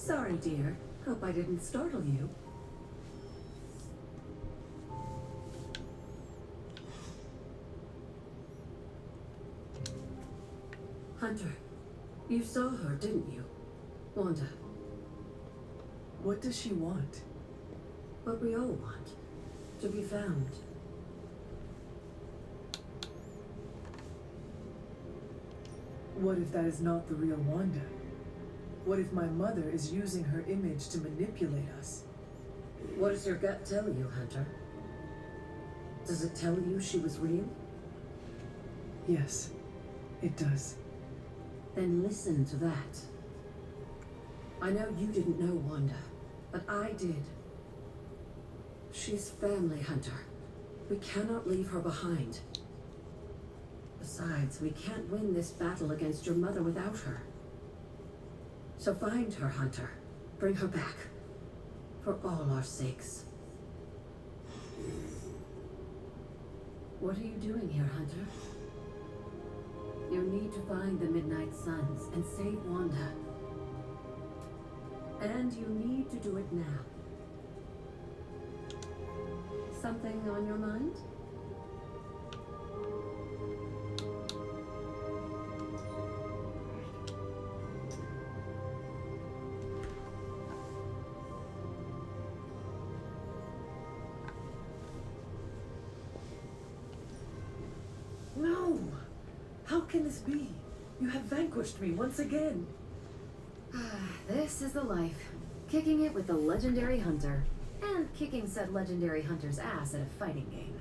Sorry, dear. Hope I didn't startle you. Hunter, you saw her, didn't you? Wanda. What does she want? What we all want. To be found. What if that is not the real Wanda? What if my mother is using her image to manipulate us? What does your gut tell you, Hunter? Does it tell you she was real? Yes, it does. Then listen to that. I know you didn't know Wanda, but I did. She's family, Hunter. We cannot leave her behind. Besides, we can't win this battle against your mother without her. So find her, Hunter. Bring her back. For all our sakes. What are you doing here, Hunter? You need to find the Midnight Suns and save Wanda. And you need to do it now. Something on your mind? No! How can this be? You have vanquished me once again. This is the life. Kicking it with the legendary hunter. And kicking said legendary hunter's ass at a fighting game.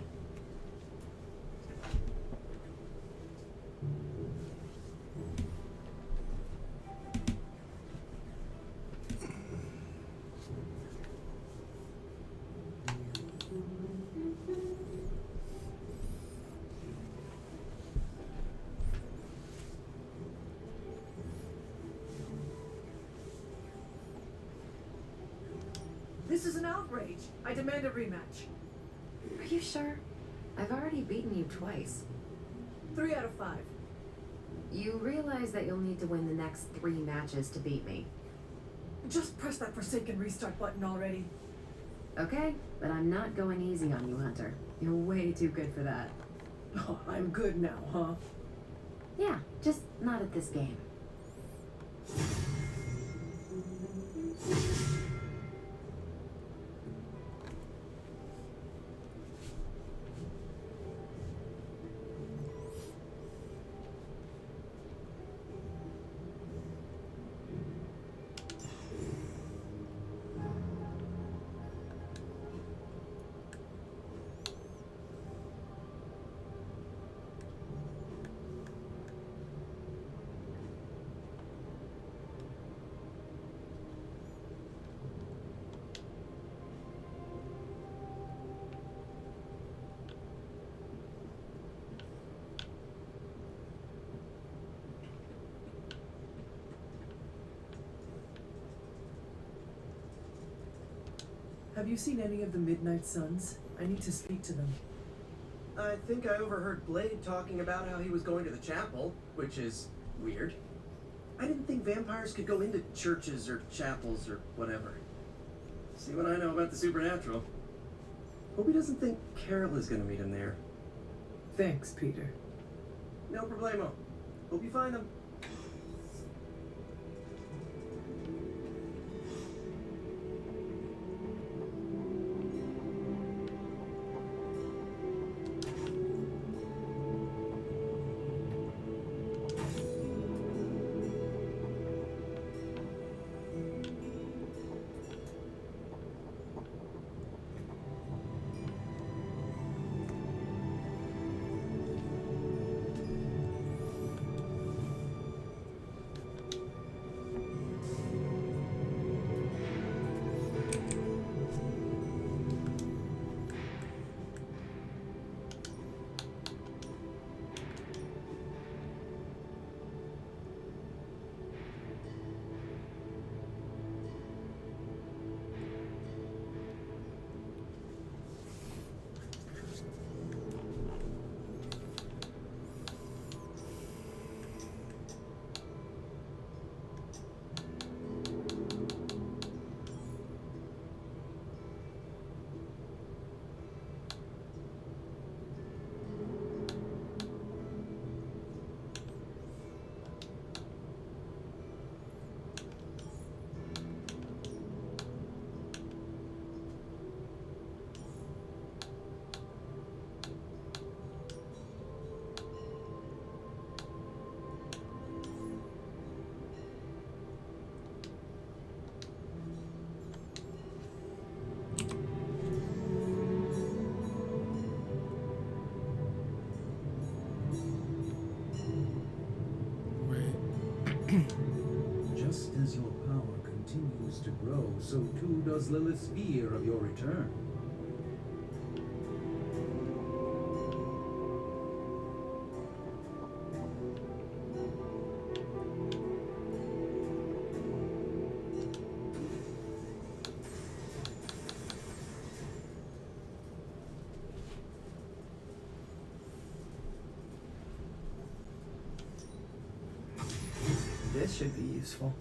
This is an outrage. I demand a rematch. Are you sure? I've already beaten you twice. 3 out of 5. You realize that you'll need to win the next 3 matches to beat me. Just press that forsaken restart button already. Okay, but I'm not going easy on you, Hunter. You're way too good for that. Oh, I'm good now, huh? Yeah, just not at this game. Have you seen any of the Midnight Suns? I need to speak to them. I think I overheard Blade talking about how he was going to the chapel, which is weird. I didn't think vampires could go into churches or chapels or whatever. See what I know about the supernatural. Hope he doesn't think Carol is gonna meet him there. Thanks, Peter. No problemo. Hope you find them. Just as your power continues to grow, so too does Lilith's fear of your return. This should be useful.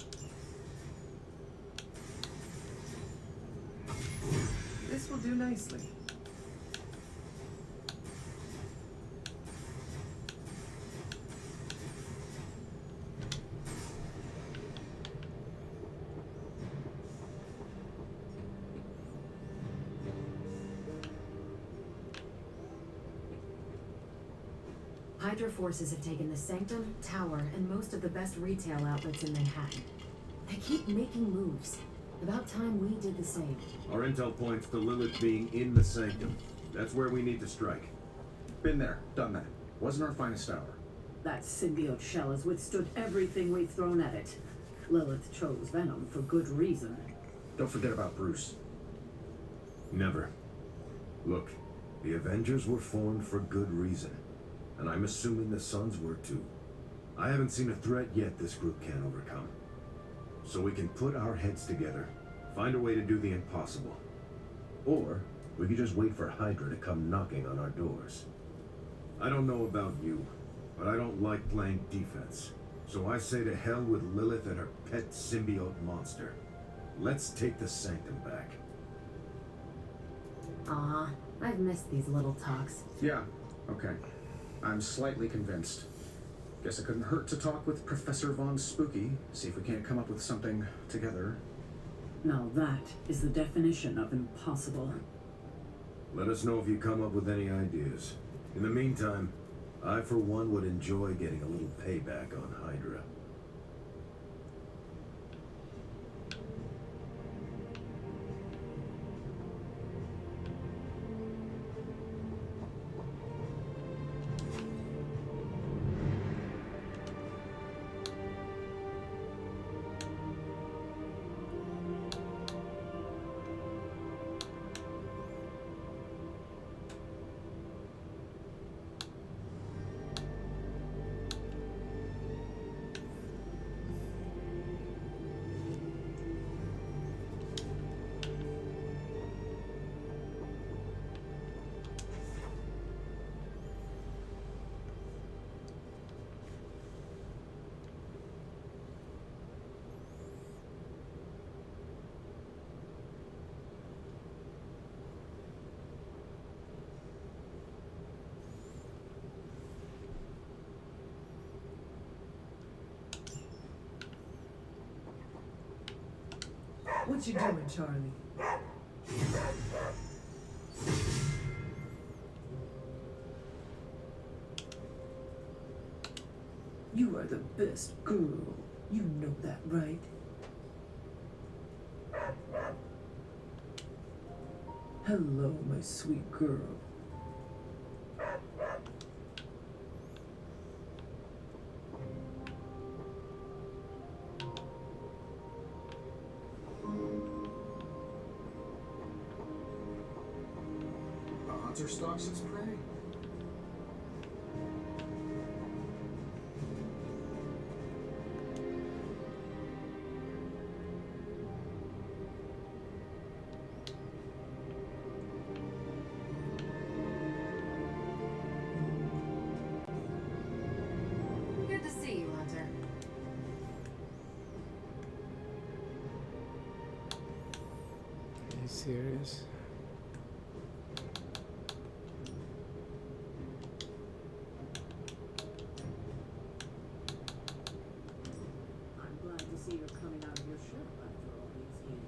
This will do nicely. Hydra forces have taken the Sanctum, Tower, and most of the best retail outlets in Manhattan. They keep making moves. About time we did the same. Our intel points to Lilith being in the Sanctum. That's where we need to strike. Been there, done that. Wasn't our finest hour. That symbiote shell has withstood everything we've thrown at it. Lilith chose Venom for good reason. Don't forget about Bruce. Never. Look, the Avengers were formed for good reason. And I'm assuming the Sons were too. I haven't seen a threat yet this group can't overcome. So we can put our heads together, find a way to do the impossible. Or we could just wait for Hydra to come knocking on our doors. I don't know about you, but I don't like playing defense. So I say to hell with Lilith and her pet symbiote monster. Let's take the Sanctum back. Aw, I've missed these little talks. Yeah, okay. I'm slightly convinced. Guess it couldn't hurt to talk with Professor Von Spooky, see if we can't come up with something together. Now that is the definition of impossible. Let us know if you come up with any ideas. In the meantime, I for one would enjoy getting a little payback on Hydra. What you doing, Charlie? You are the best girl. You know that, right? Hello, my sweet girl. The hunter stalks its prey. Good to see you, Hunter. Are you serious? I'm glad to see you're coming out of your shell after all these years.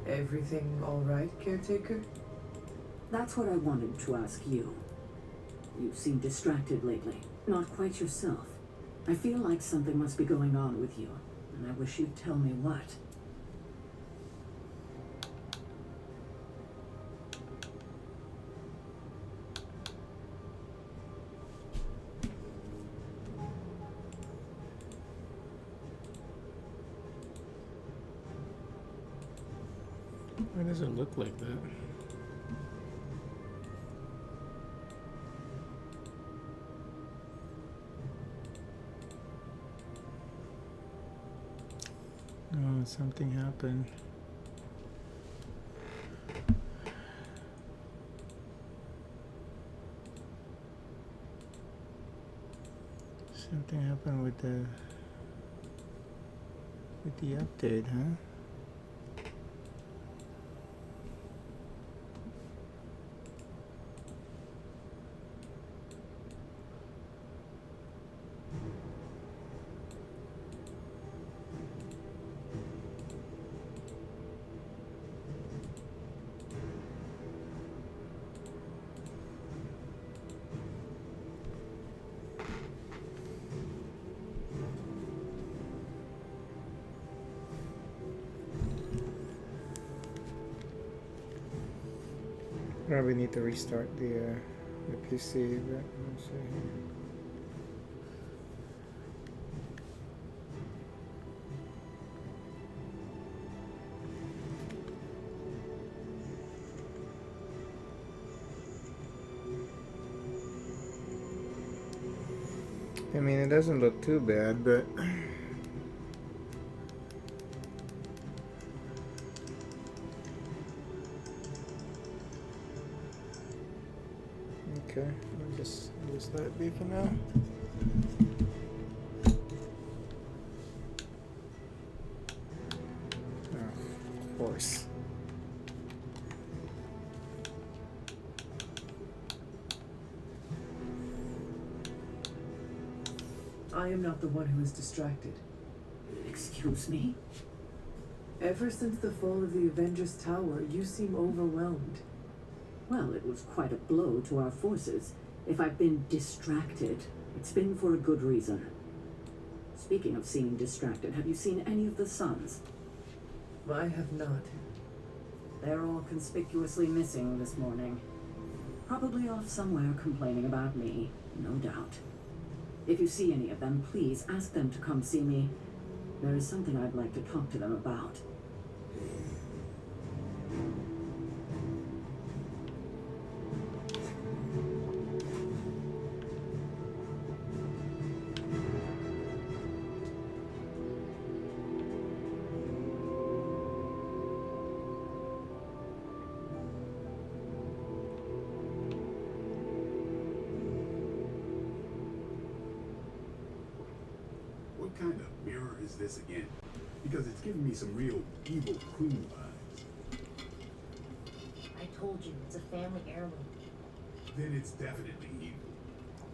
Everything all right, caretaker? That's what I wanted to ask you. You seem distracted lately, not quite yourself. I feel like something must be going on with you, and I wish you'd tell me what. Why does it look like that? Oh, something happened. Something happened with the update, huh? Probably need to restart the PC, but let's see here. I mean, it doesn't look too bad, but okay, I'll just let it be for now. Oh, of course. I am not the one who is distracted. Excuse me? Ever since the fall of the Avengers Tower, you seem overwhelmed. Well, it was quite a blow to our forces. If I've been distracted, it's been for a good reason. Speaking of seeming distracted, have you seen any of the sons? I have not. They're all conspicuously missing this morning. Probably off somewhere complaining about me, no doubt. If you see any of them, please ask them to come see me. There is something I'd like to talk to them about. What kind of mirror is this again? Because it's giving me some real evil queen vibes. I told you, it's a family heirloom. Then it's definitely evil.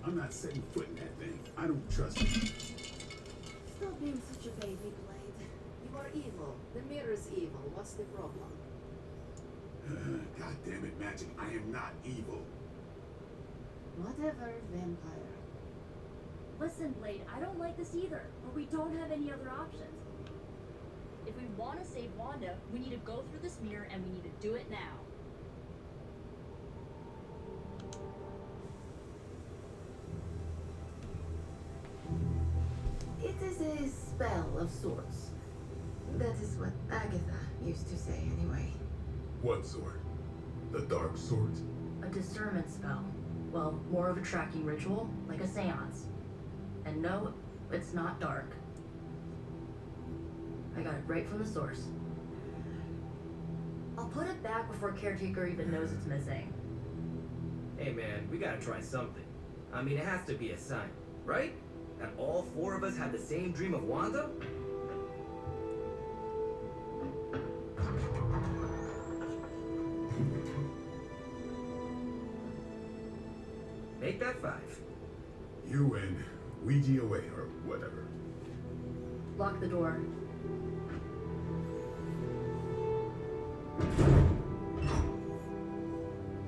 I'm not setting foot in that thing. I don't trust it. Stop being such a baby, Blade. You are evil. The mirror's evil. What's the problem? God damn it, Magic. I am not evil. Whatever, vampire. Listen, Blade, I don't like this either, but we don't have any other options. If we want to save Wanda, we need to go through this mirror and we need to do it now. It is a spell of sorts. That is what Agatha used to say anyway. What sort? The dark sort? A discernment spell. Well, more of a tracking ritual, like a seance. And no, it's not dark. I got it right from the source. I'll put it back before Caretaker even knows it's missing. Hey man, we gotta try something. I mean, it has to be a sign, right? That all four of us had the same dream of Wanda? Make that 5. You and Ouija away or whatever. Lock the door.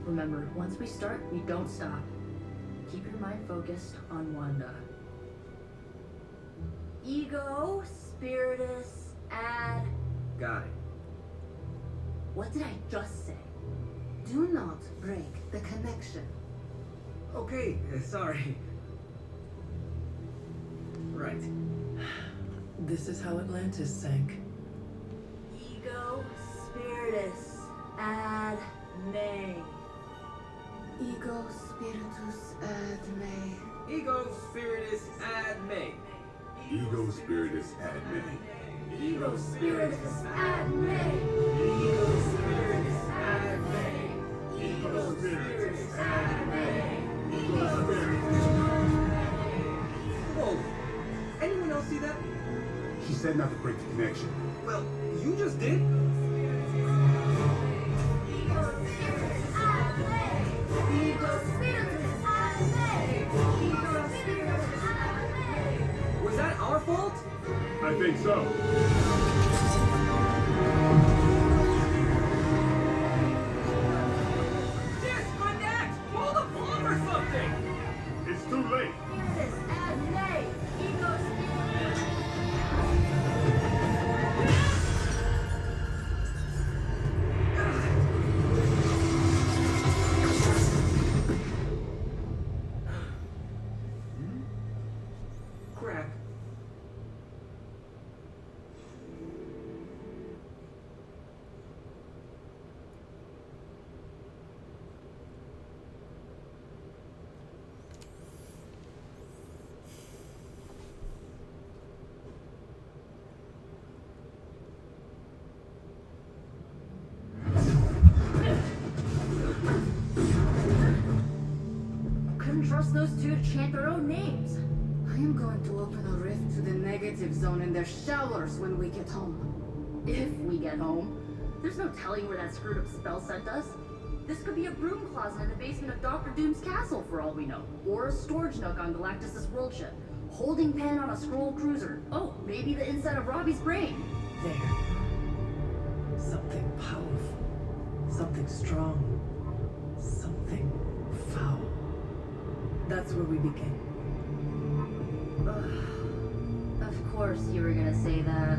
Remember, once we start, we don't stop. Keep your mind focused on Wanda. Ego, Spiritus, add... Got it. What did I just say? Do not break the connection. Okay, sorry. Right. This is how Atlantis sank. Ego, Spiritus, add May. Ego spiritus ad me. Ego Spiritus ad me. Ego Spiritus ad me. Ego, Spiritus, add May. Ego Spiritus ad me. Ego Spiritus ad me. Ego Spiritus. Whoa! Anyone else see that? She said not to break the connection. Well, you just did. Was that our fault? I think so. Disconnect! Pull the plug or something! It's too late. Crap. Couldn't trust those two to chant their own names. I am going to open a rift to the negative zone in their showers when we get home. If we get home. There's no telling where that screwed up spell sent us. This could be a broom closet in the basement of Dr. Doom's castle for all we know. Or a storage nook on Galactus' world ship. Holding pen on a scroll cruiser. Oh, maybe the inside of Robbie's brain. There. Something powerful. Something strong. Something foul. That's where we begin. Of course you were gonna say that.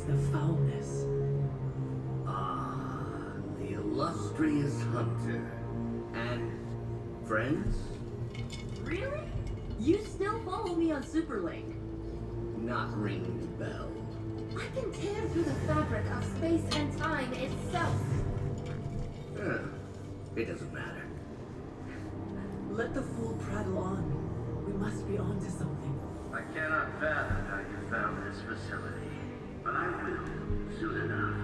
The foulness. Ah, the illustrious hunter. And friends? Really? You still follow me on Superlink? Not ringing the bell. I can tear through the fabric of space and time itself. It doesn't matter. Let the fool prattle on. We must be on to something. I cannot fathom how you found this facility. But I will, soon enough.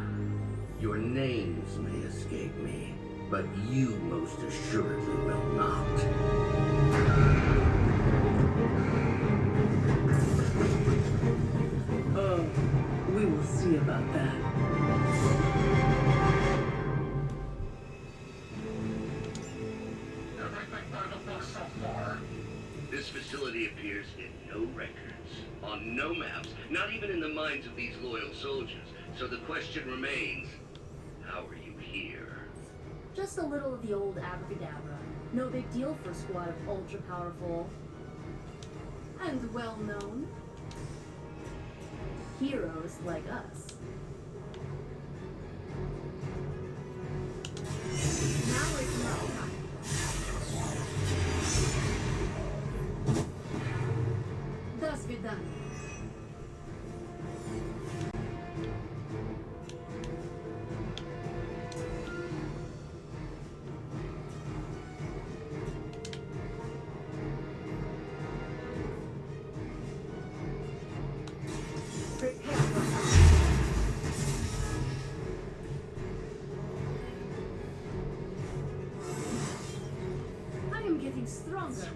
Your names may escape me, but you most assuredly will not. Oh, we will see about that. Everything by the book so far. This facility appears in no records, on no maps, not even in the minds of these loyal soldiers. So the question remains, how are you here? Just a little of the old abracadabra. No big deal for a squad of ultra-powerful... And well-known. heroes like us. Now it's no time. Thus be done. Prepare for stronger.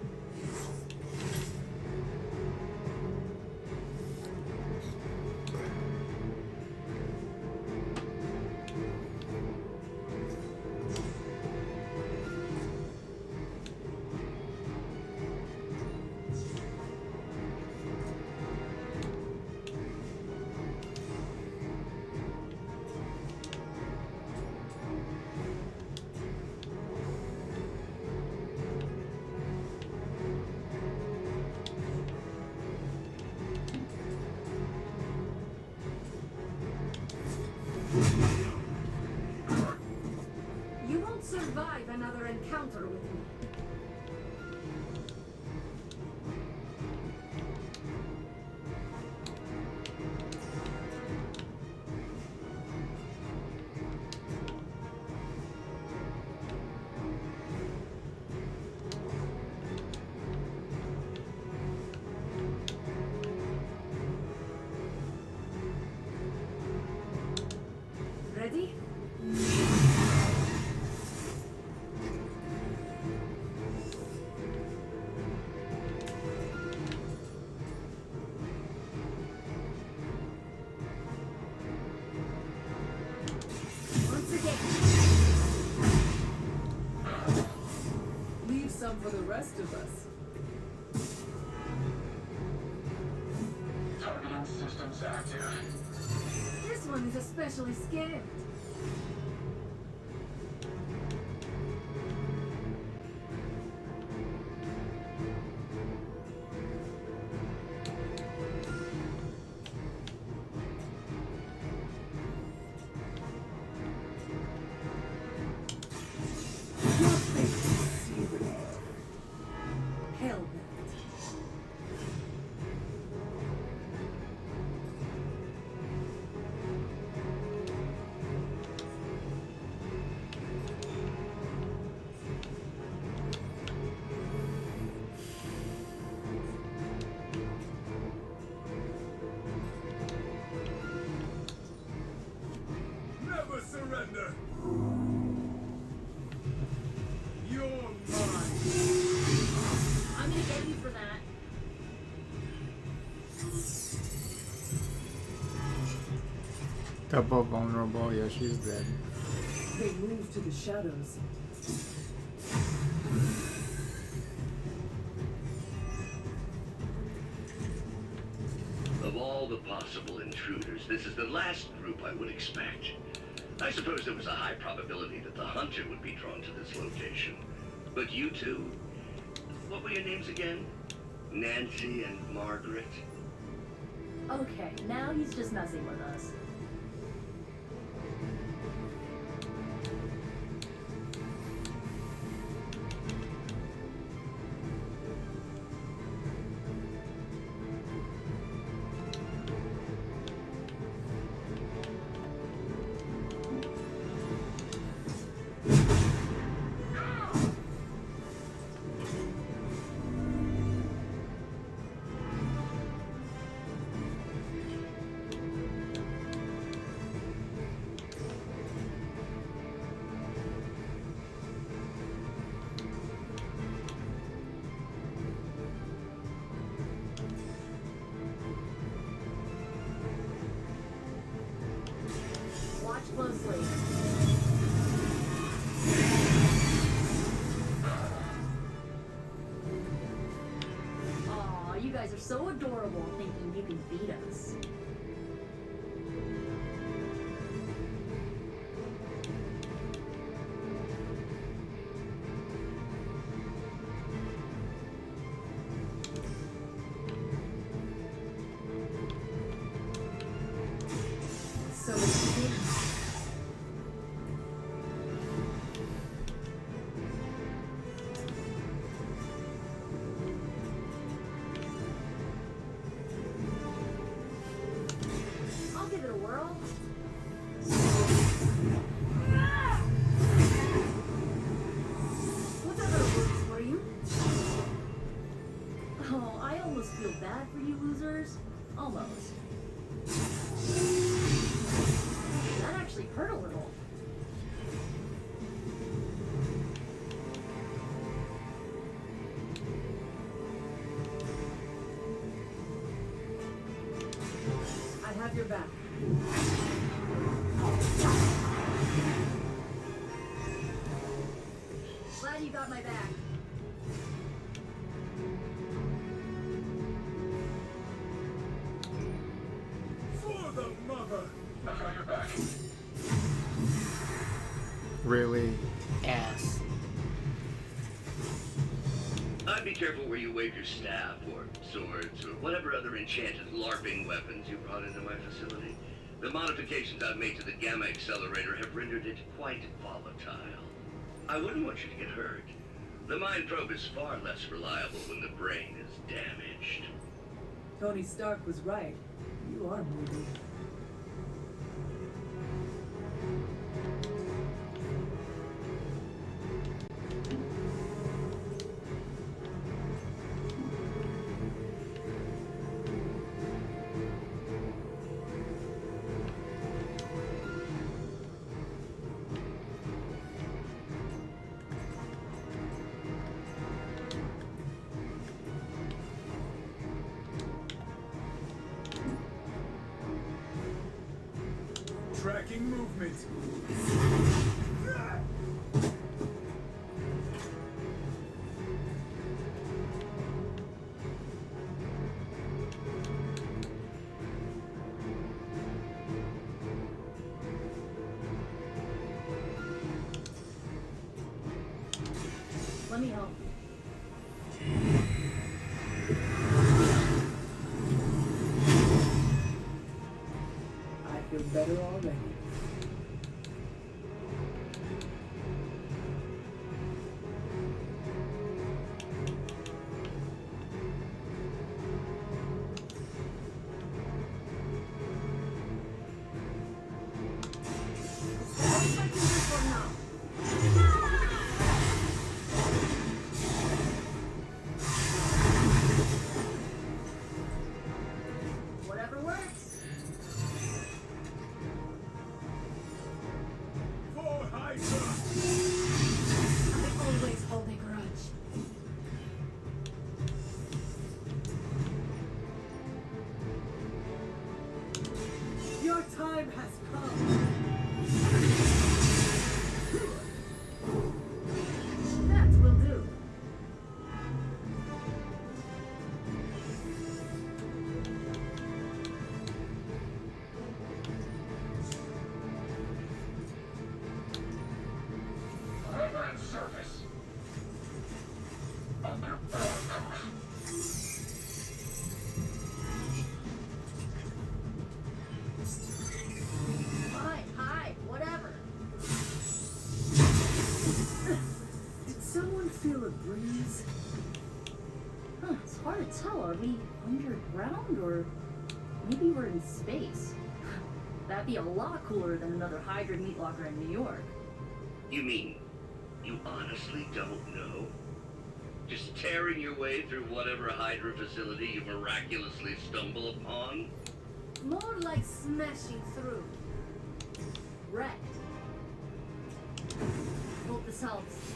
You won't survive another encounter with me. Ready? Once again. Leave some for the rest of us. Targeting systems active. This one is especially scared. Hell, Never surrender. You're mine. I'm gonna get you for that. Double vulnerable. Yeah, she's dead. They move to the shadows. Of all the possible intruders, this is the last group I would expect. I suppose there was a high probability that the hunter would be drawn to this location. But you two, what were your names again? Nancy and Margaret? Okay, now he's just messing with us. Watch closely. Aw, you guys are so adorable thinking you can beat us. so it's I'll give it a whirl. whatever works for you. Oh, I almost feel bad for you losers. Almost. That actually hurt a little. got my back. For the mother! I've got your back. Really? Ass. I'd be careful where you wave your staff, or swords, or whatever other enchanted LARPing weapons you brought into my facility. The modifications I've made to the gamma accelerator have rendered it quite volatile. I wouldn't want you to get hurt. The mind probe is far less reliable when the brain is damaged. Tony Stark was right. You are moody. Tracking movement. Let me help. I feel better already. Whatever works. For Hydra! I always hold a grudge. Your time has come. That will do. Hybrid surface. Under bulletproof. Hi, whatever. Did someone feel a breeze? Huh, it's hard to tell. Are we underground or maybe we're in space? That'd be a lot cooler than another Hydra meat locker in New York. You mean, you honestly don't know? Just tearing your way through whatever Hydra facility you miraculously stumble upon? More like smashing through. Wrecked. Hope this helps.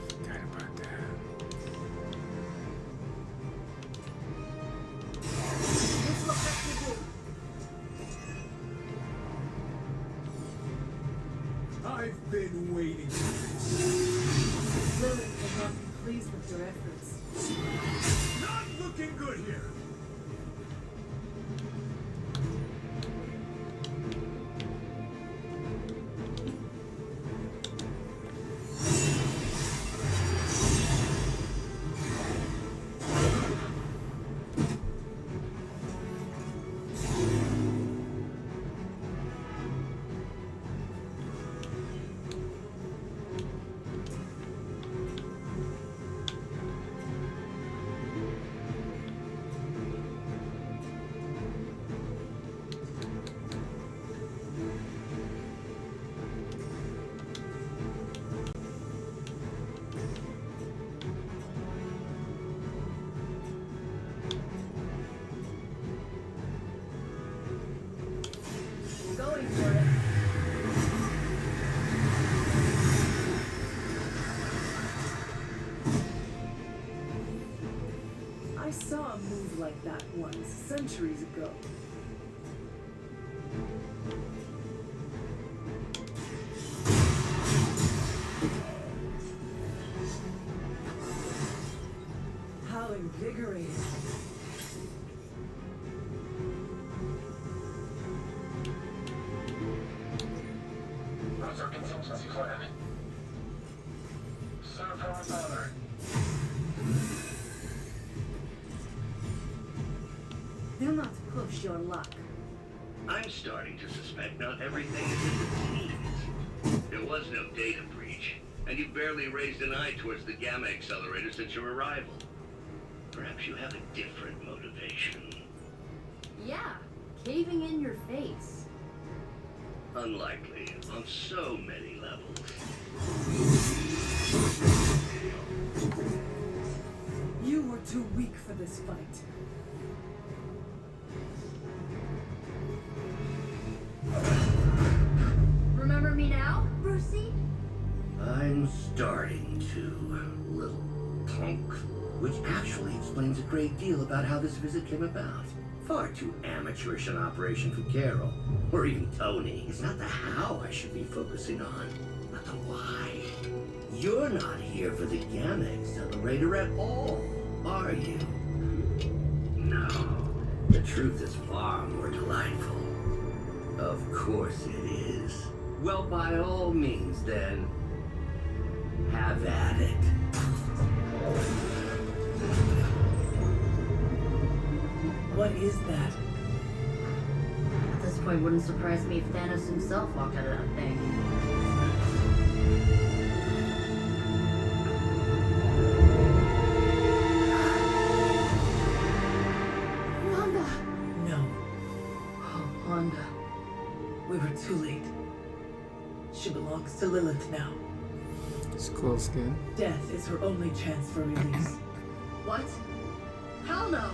Forgot about that. This looks actually good. I've been waiting for this. Lilith will not be pleased with your efforts. Not looking good here. going for it. I saw a move like that once, centuries ago. How invigorating. What's our contingency plan? Serve her with honor. Do not push your luck. I'm starting to suspect not everything is as it seems. There was no data breach, and you barely raised an eye towards the Gamma Accelerator since your arrival. Perhaps you have a different motivation. Yeah, caving in your face. Unlikely, on so many levels. You were too weak for this fight. Remember me now, Brucey? I'm starting to, little punk. Which actually explains a great deal about how this visit came about. Far too amateurish an operation for Carol, or even Tony. It's not the how I should be focusing on, but the why. You're not here for the Gamma Accelerator at all, are you? No, the truth is far more delightful. Of course it is. Well, by all means, then, have at it. What is that? At this point, wouldn't surprise me if Thanos himself walked out of that thing. Wanda! No, Oh, Wanda. we were too late. She belongs to Lilith now. It's close again. Death is her only chance for release. What? Hell no!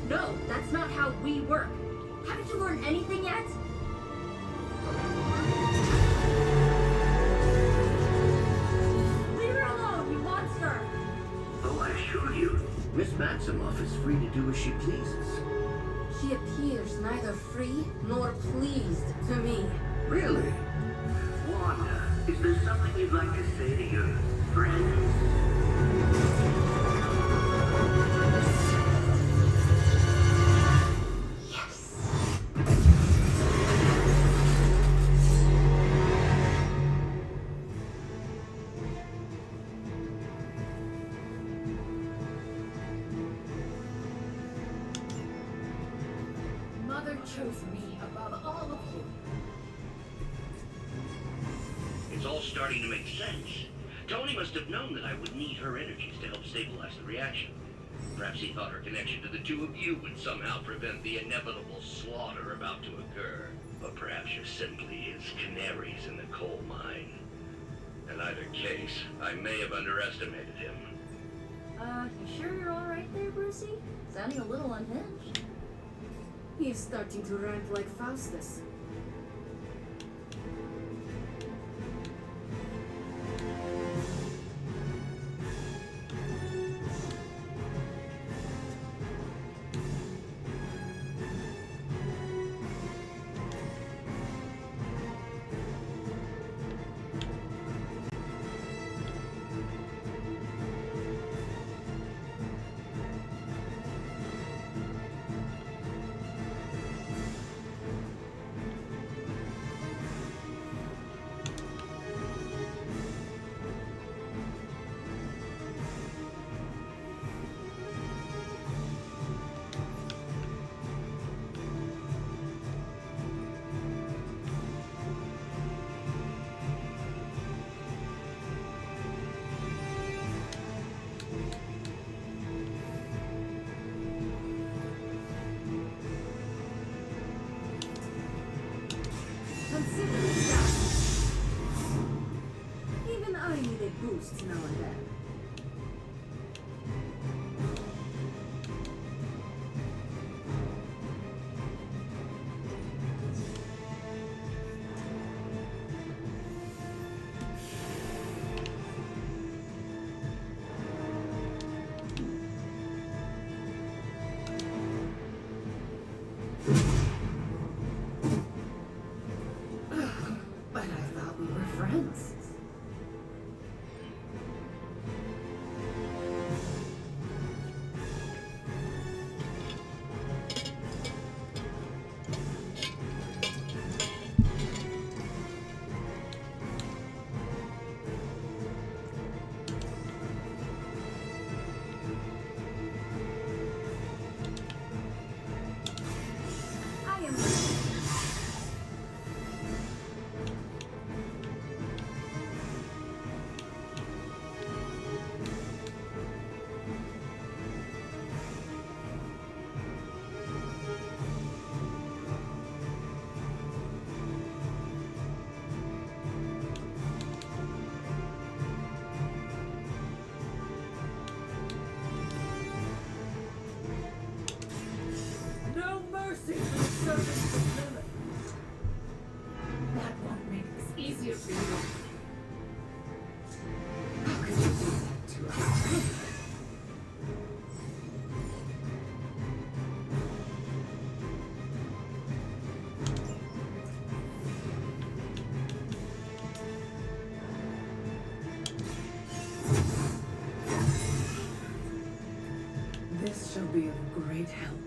No, that's not how we work. Haven't you learned anything yet? Leave her alone, you monster! Oh, I assure you, Miss Maximoff is free to do as she pleases. She appears neither free nor pleased to me. Really? Wanda, is there something you'd like to say to your friends? Mother chose me above all of you. It's all starting to make sense. Tony must have known that I would need her energies to help stabilize the reaction. Perhaps he thought her connection to the two of you would somehow prevent the inevitable slaughter about to occur. But perhaps you're simply his canaries in the coal mine. In either case, I may have underestimated him. You sure you're alright there, Brucey? Sounding a little unhinged. He is starting to rant like Faustus. Consider it done. Even I need a boost now and then. friends. I am. No mercy for the servants of Lilith. That won't make this easier for you. How could you do that to our friend? This shall be of great help.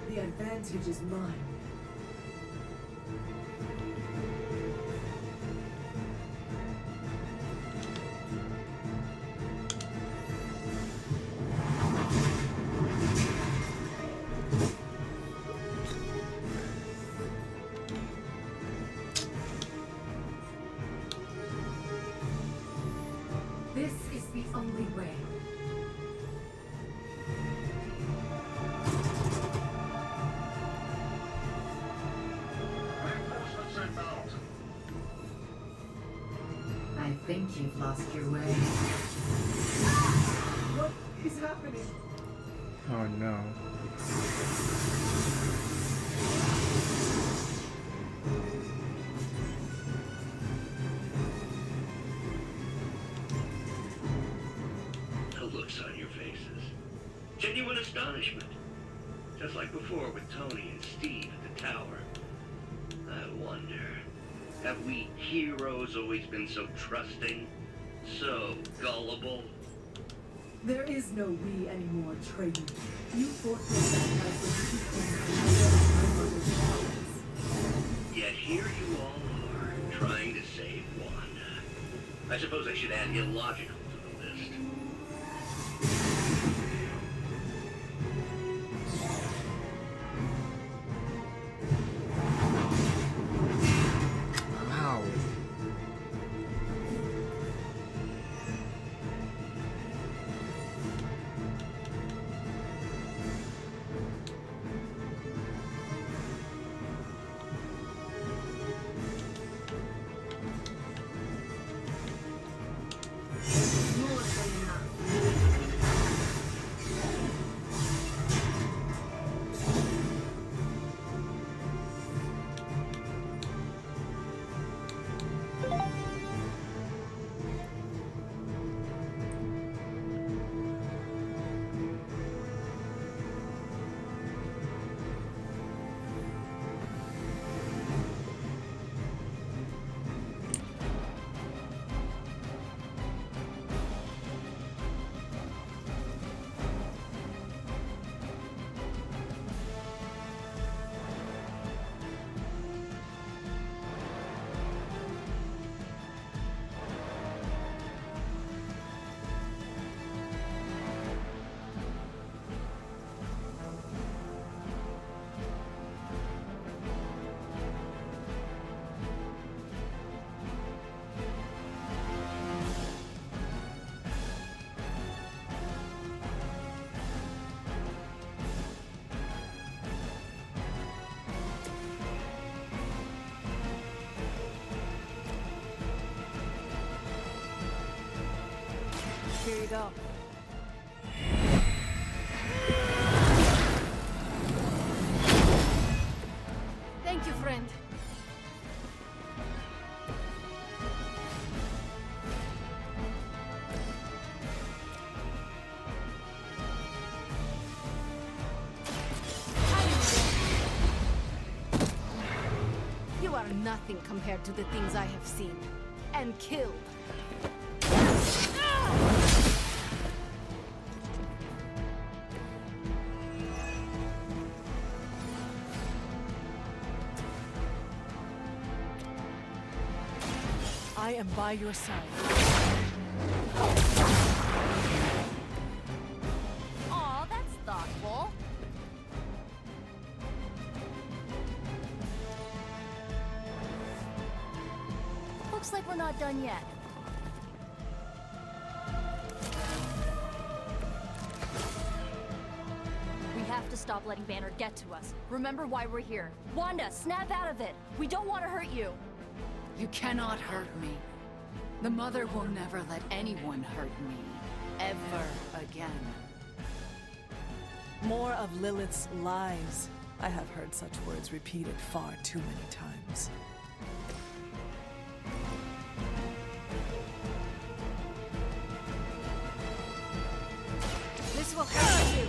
The advantage is mine. This is the only way. Reinforcements inbound. I think you've lost your way. What is happening? Oh no. The looks on your faces. Genuine astonishment. Just like before with Tony and Steve at the tower. I wonder, have we heroes always been so trusting? So gullible? There is no we anymore, traitor. You fought your sacrifice when you became my mother's. Yet here you all are, trying to save Wanda. I suppose I should add illogical to the list. Wow. More than enough. Here you go. nothing compared to the things I have seen and killed. I am by your side. Aw, that's thoughtful. Looks like we're not done yet. We have to stop letting Banner get to us. Remember why we're here. Wanda, snap out of it. We don't want to hurt you. You cannot hurt me. The Mother will never let anyone hurt me. Ever again. More of Lilith's lies. I have heard such words repeated far too many times. This will hurt you.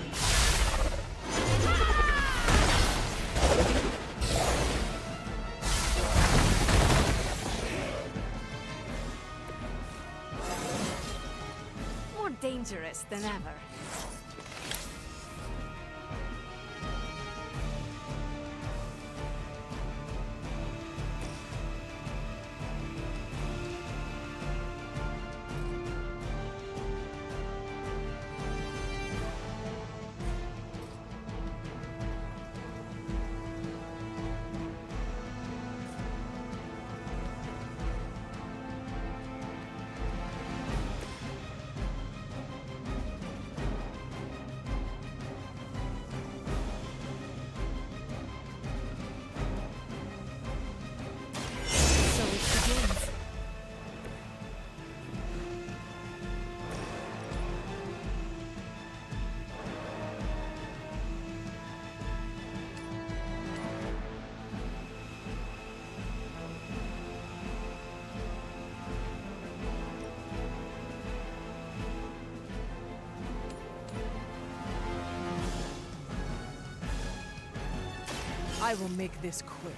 More dangerous than ever. I will make this quick.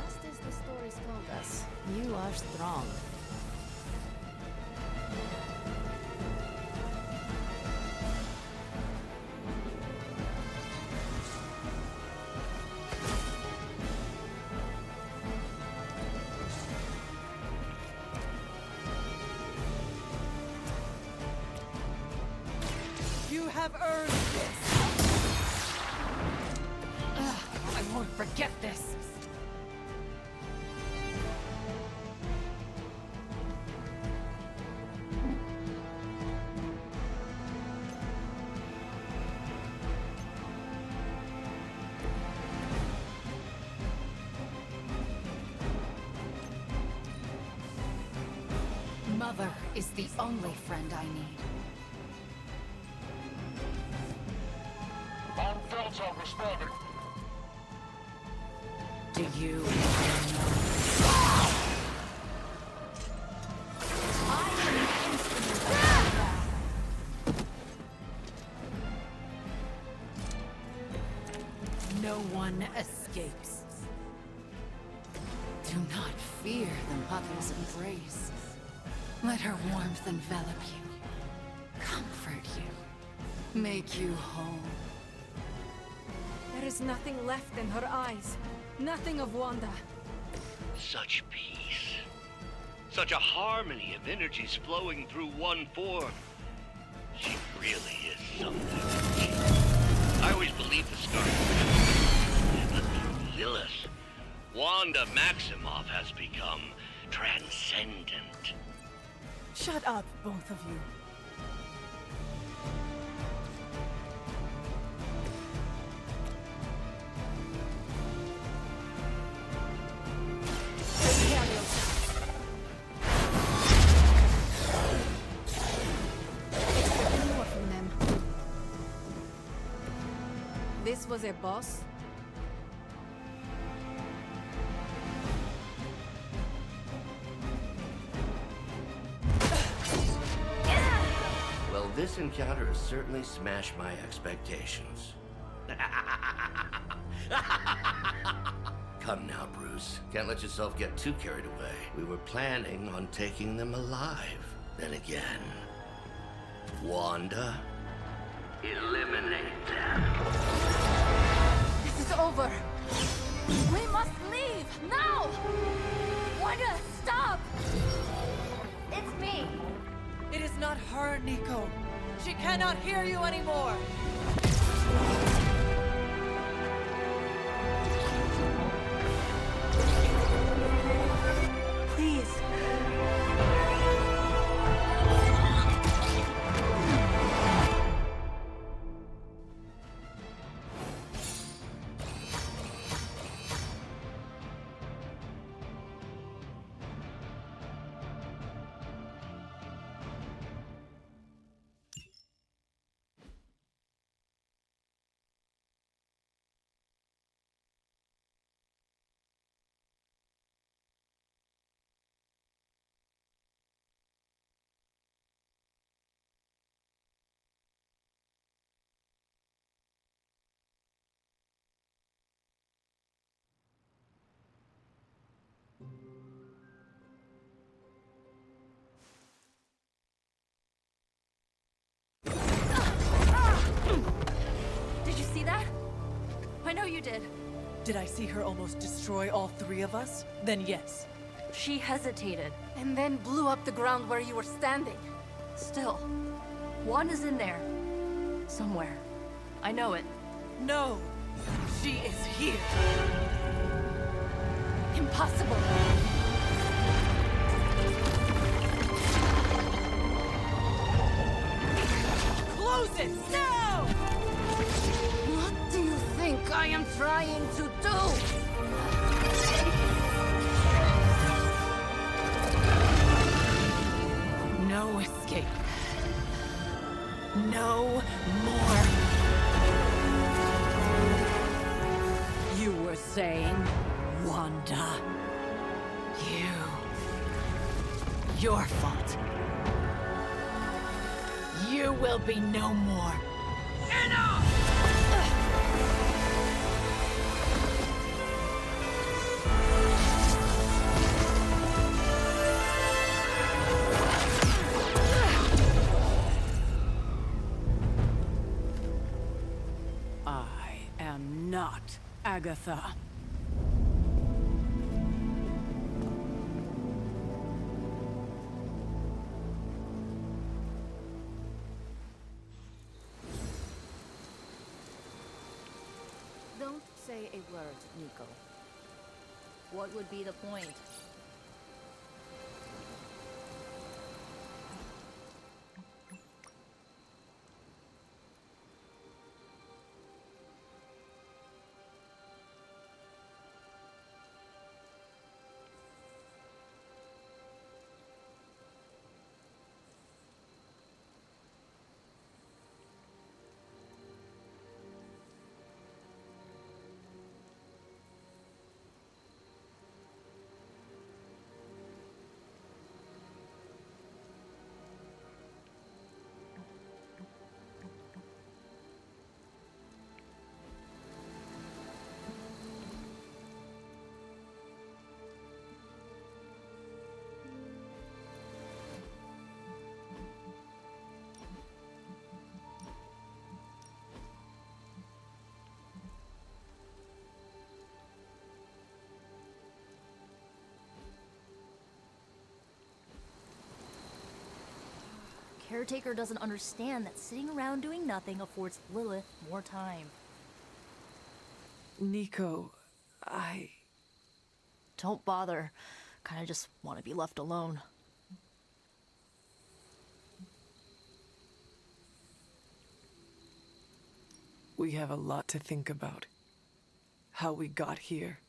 Just as the stories told us, you are strong. You have earned this. I won't forget this. Mother is the only friend I need. On Felton responding. Do you know? I am the instrument of your wrath. No one escapes. Do not fear the Mother's embrace. Let her warmth envelop you, comfort you, make you whole. There is nothing left in her eyes. Nothing of Wanda. Such peace. Such a harmony of energies flowing through one form. She really is something. I always believed the Scarlet but through Lilith, Wanda Maximoff has become transcendent. Shut up, both of you. More from them. This was a boss? This encounter has certainly smashed my expectations. Come now, Bruce. Can't let yourself get too carried away. We were planning on taking them alive. Then again, Wanda, eliminate them. This is over. We must leave now. Wanda, stop. It's me. It is not her, Nico. She cannot hear you anymore. Please. Did you see that? I know you did. Did I see her almost destroy all three of us? Then yes. She hesitated and then blew up the ground where you were standing. Still, Wanda's in there. Somewhere. I know it. No! She is here! Impossible! Close it! Now! What do you think I am trying to do? No escape. No more. You were saying, Wanda. Your fault. You will be no more. Enough! I am not Agatha. Don't say a word, Nico. What would be the point? Caretaker doesn't understand that sitting around doing nothing affords Lilith more time. Nico, Don't bother. Kinda just want to be left alone. We have a lot to think about. How we got here.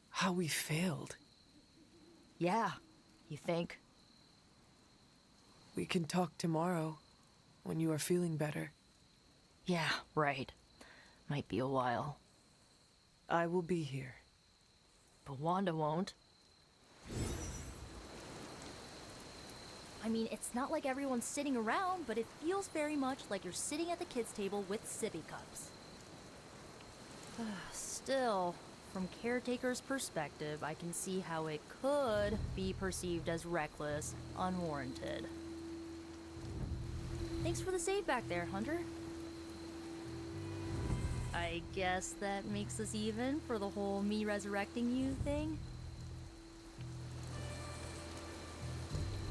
How we failed. Yeah, you think? We can talk tomorrow, when you are feeling better. Yeah, right. Might be a while. I will be here. But Wanda won't. I mean, it's not like everyone's sitting around, but it feels very much like you're sitting at the kids' table with sippy cups. Still, from Caretaker's perspective, I can see how it could be perceived as reckless, unwarranted. Thanks for the save back there, Hunter. I guess that makes us even for the whole me resurrecting you thing.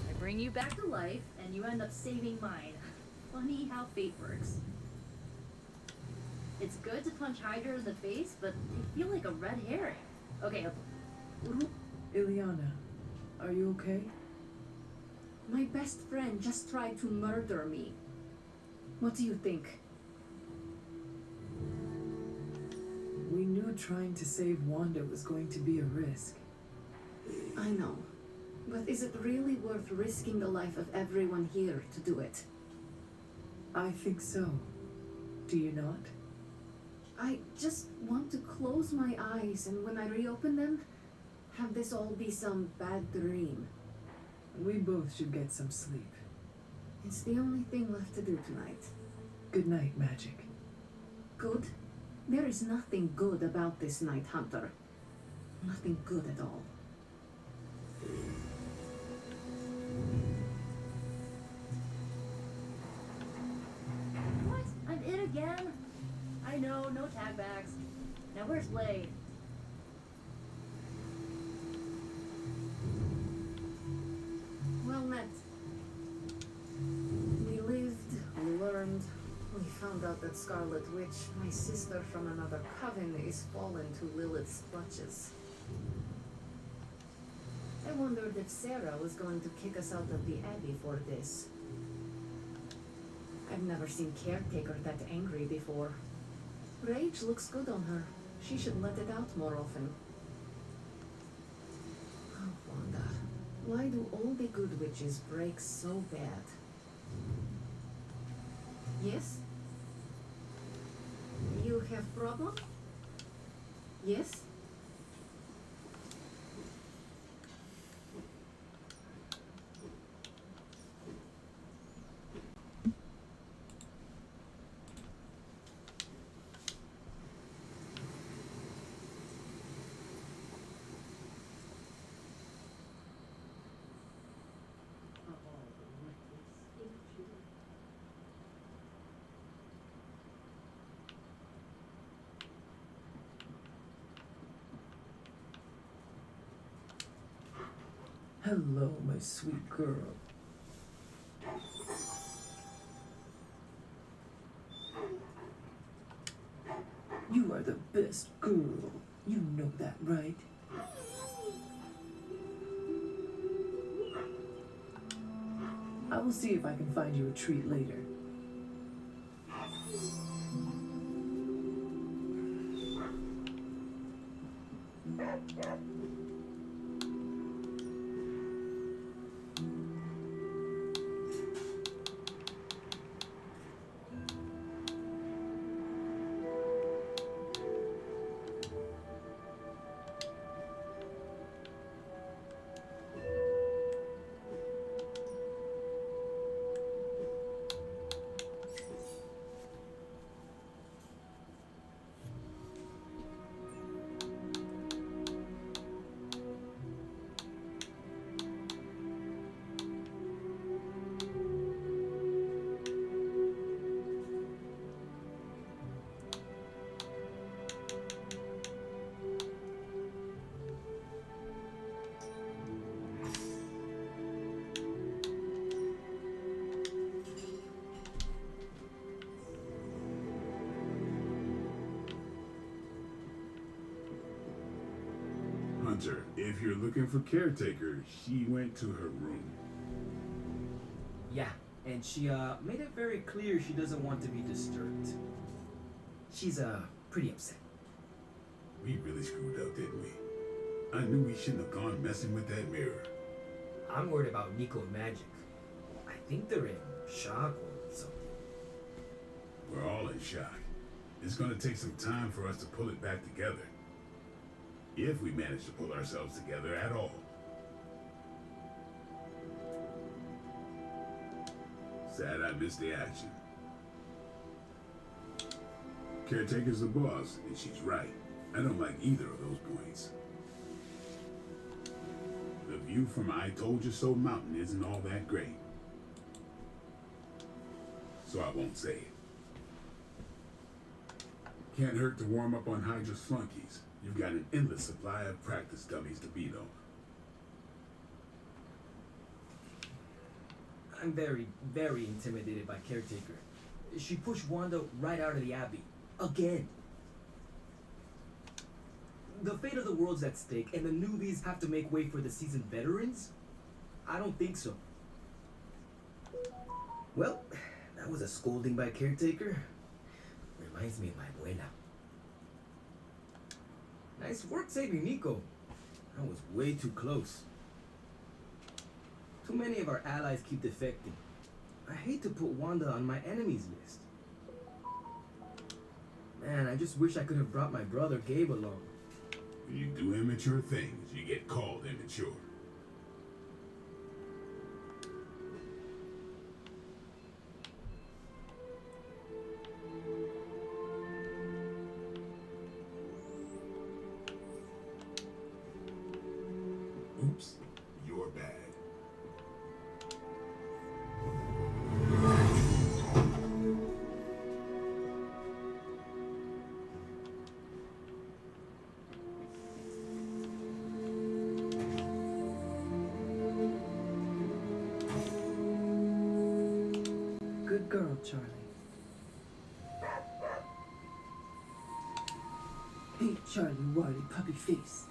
I bring you back to life, and you end up saving mine. Funny how fate works. It's good to punch Hydra in the face, but they feel like a red herring. Okay, Ileana, are you okay? My best friend just tried to murder me. What do you think? We knew trying to save Wanda was going to be a risk. I know. But is it really worth risking the life of everyone here to do it? I think so. Do you not? I just want to close my eyes and when I reopen them, have this all be some bad dream. We both should get some sleep. It's the only thing left to do tonight. Good night, Magic. Good? There is nothing good about this night, Hunter. Nothing good at all. What? I'm in again? I know, no tag bags. Now where's Blade? Well met. We lived, we learned, we found out that Scarlet Witch, my sister from another coven, is fallen to Lilith's clutches. I wondered if Sarah was going to kick us out of the Abbey for this. I've never seen Caretaker that angry before. Rage looks good on her. She should let it out more often. Oh, Wanda. Why do all the good witches break so bad? Yes? You have problem? Yes? Hello, my sweet girl. You are the best girl. You know that, right? I will see if I can find you a treat later. Hunter, if you're looking for Caretaker, she went to her room. Yeah, and she made it very clear she doesn't want to be disturbed. She's pretty upset. We really screwed up, didn't we? I knew we shouldn't have gone messing with that mirror. I'm worried about Nico and Magic. I think they're in shock or something. We're all in shock. It's gonna take some time for us to pull it back together. If we manage to pull ourselves together at all. Sad I missed the action. Caretaker's the boss, and she's right. I don't like either of those points. The view from I Told You So Mountain isn't all that great. So I won't say it. Can't hurt to warm up on Hydra's flunkies. You've got an endless supply of practice dummies to beat off. I'm very, very intimidated by Caretaker. She pushed Wanda right out of the Abbey. Again. The fate of the world's at stake, and the newbies have to make way for the seasoned veterans? I don't think so. Well, that was a scolding by Caretaker. Reminds me of my abuela. Nice work saving Nico. That was way too close. Too many of our allies keep defecting. I hate to put Wanda on my enemies list. Man, I just wish I could have brought my brother Gabe along. When you do immature things, you get called immature. Oops, you're bad. Good girl, Charlie. Hey, Charlie, Warly, puppy face.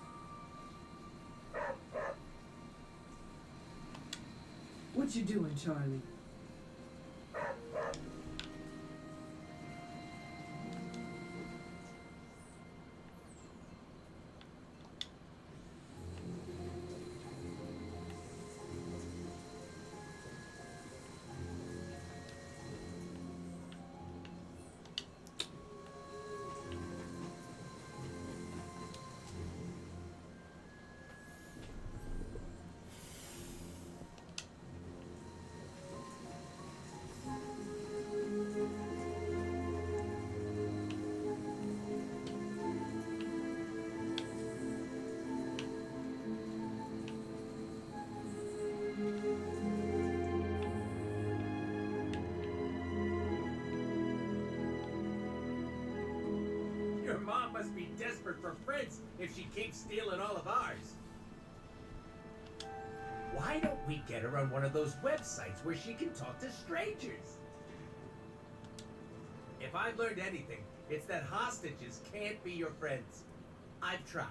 What you doing, Charlie? Your mom must be desperate for friends if she keeps stealing all of ours. Why don't we get her on one of those websites where she can talk to strangers? If I've learned anything, it's that hostages can't be your friends. I've tried.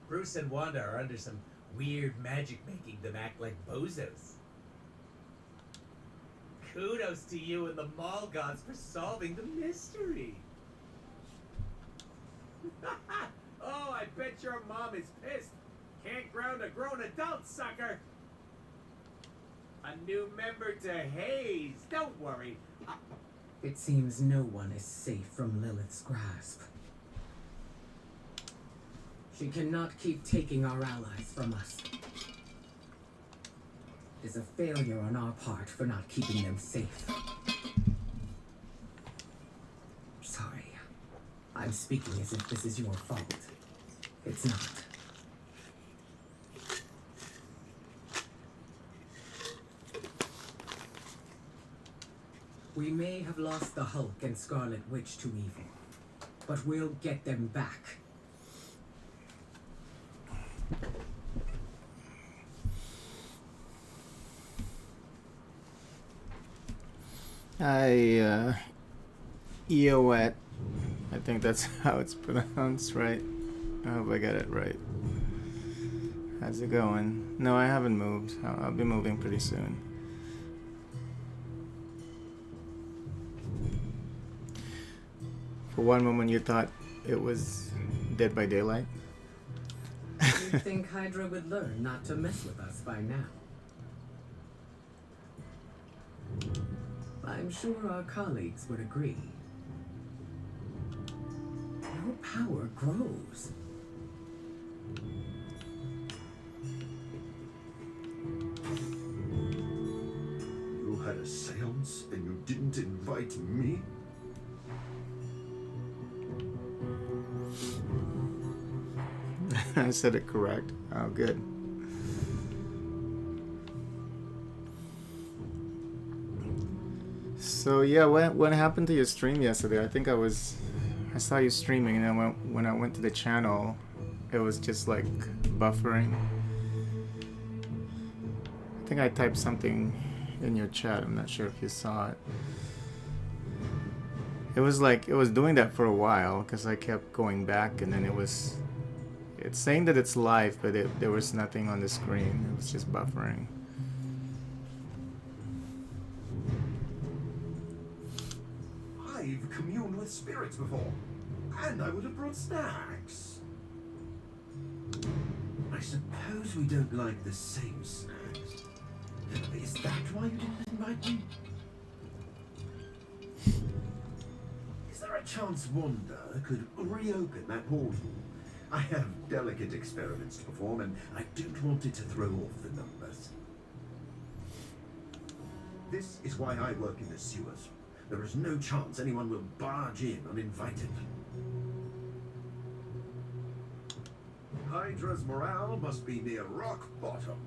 Bruce and Wanda are under some weird magic making them act like bozos. Kudos to you and the mall gods for solving the mystery. Oh, I bet your mom is pissed. Can't ground a grown adult, sucker. A new member to Haze. Don't worry. It seems no one is safe from Lilith's grasp. She cannot keep taking our allies from us. It is a failure on our part for not keeping them safe. Sorry. I'm speaking as if this is your fault. It's not. We may have lost the Hulk and Scarlet Witch to evil, but we'll get them back. Eowet. I think that's how it's pronounced, right? I hope I got it right. How's it going? No, I haven't moved. I'll be moving pretty soon. For one moment you thought it was Dead by Daylight? You'd think Hydra would learn not to mess with us by now. I'm sure our colleagues would agree. Your power grows. didn't invite me? I said it correct. Oh, good. So yeah, what happened to your stream yesterday? I think I saw you streaming, and then when I went to the channel, it was just like buffering. I think I typed something in your chat. I'm not sure if you saw it. It was like it was doing that for a while because I kept going back, and then it's saying that it's live, but there was nothing on the screen. It was just buffering. I've communed with spirits before, and I would have brought snacks. I suppose we don't like the same snacks. Is that why you didn't invite me? Is there a chance Wanda could reopen that portal? I have delicate experiments to perform, and I don't want it to throw off the numbers. This is why I work in the sewers. There is no chance anyone will barge in uninvited. Hydra's morale must be near rock bottom.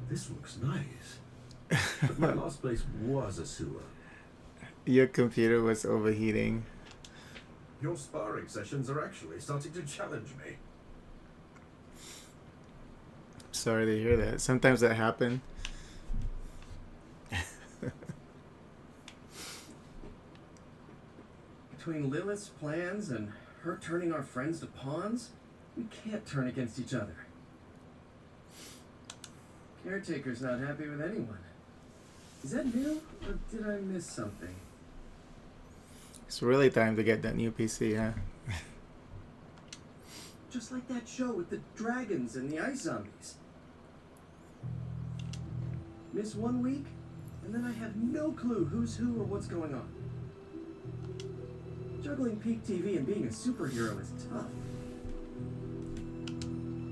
This looks nice. But my last place was a sewer. Your computer was overheating. Your sparring sessions are actually starting to challenge me. Sorry to hear that. Sometimes that happens. Between Lilith's plans and her turning our friends to pawns, we can't turn against each other. Caretaker's not happy with anyone. Is that new, or did I miss something? It's really time to get that new PC, huh? Just like that show with the dragons and the ice zombies. Miss 1 week, and then I have no clue who's who or what's going on. Juggling peak TV and being a superhero is tough.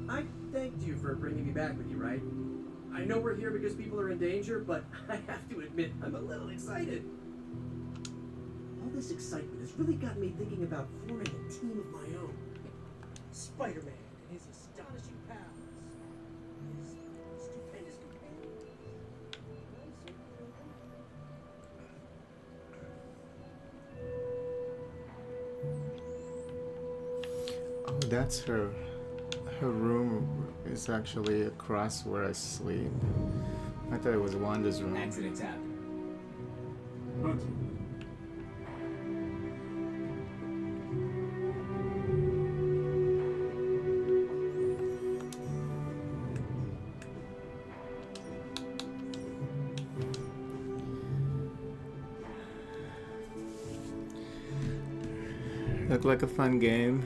I thanked you for bringing me back with you, right? I know we're here because people are in danger, but I have to admit, I'm a little excited. All this excitement has really got me thinking about forming a team of my own. Spider-Man and his astonishing powers. His stupendous companion. Oh, that's her. Her room is actually across where I sleep. I thought it was Wanda's room. Accident tab. Looked like a fun game.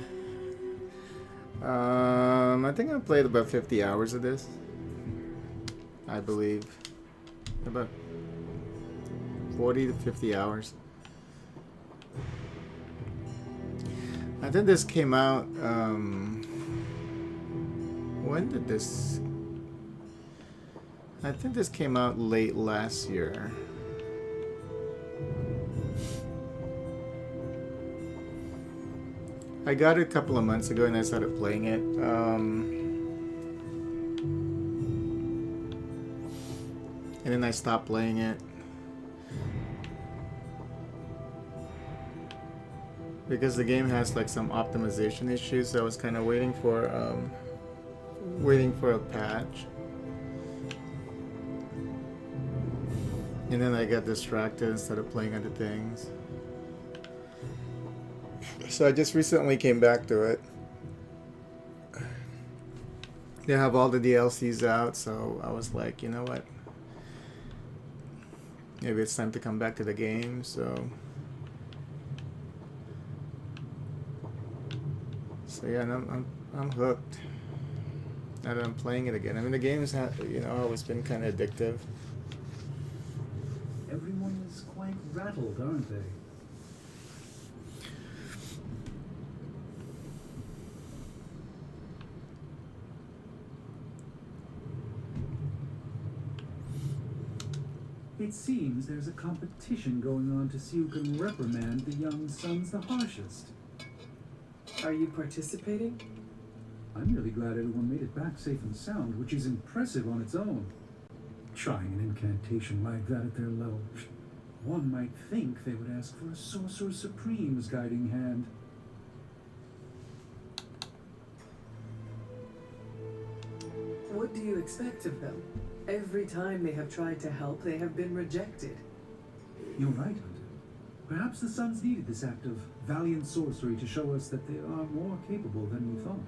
I think I played about 50 hours of this. I believe. About 40 to 50 hours. I think this came out, when did this... I think this came out late last year. I got it a couple of months ago and I started playing it. And then I stopped playing it. Because the game has like some optimization issues, so I was kind of waiting for a patch. And then I got distracted and started playing other things. So I just recently came back to it. They have all the DLCs out, so I was like, you know what? Maybe it's time to come back to the game, so... So yeah, and I'm hooked. Now that I'm playing it again. I mean, the game's always been kind of addictive. Everyone is quite rattled, aren't they? It seems there's a competition going on to see who can reprimand the young sons the harshest. Are you participating? I'm really glad everyone made it back safe and sound, which is impressive on its own. Trying an incantation like that at their level, one might think they would ask for a Sorcerer Supreme's guiding hand. What do you expect of them? Every time they have tried to help, they have been rejected. You're right, Hunter. Perhaps the Sons needed this act of valiant sorcery to show us that they are more capable than we thought.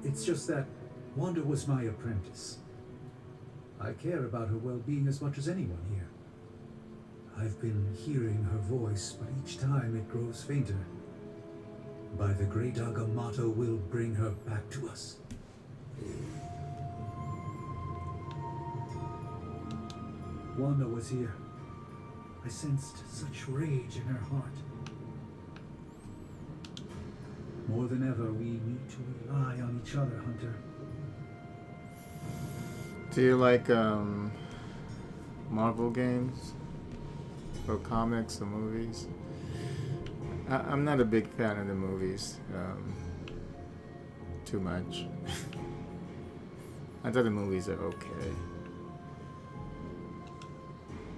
It's just that Wanda was my apprentice. I care about her well-being as much as anyone here. I've been hearing her voice, but each time it grows fainter. By the great Agamotto will bring her back to us. Wanda was here. I sensed such rage in her heart. More than ever, we need to rely on each other, Hunter. Do you like Marvel games? Or comics or movies? I'm not a big fan of the movies. Too much. I thought the movies are okay.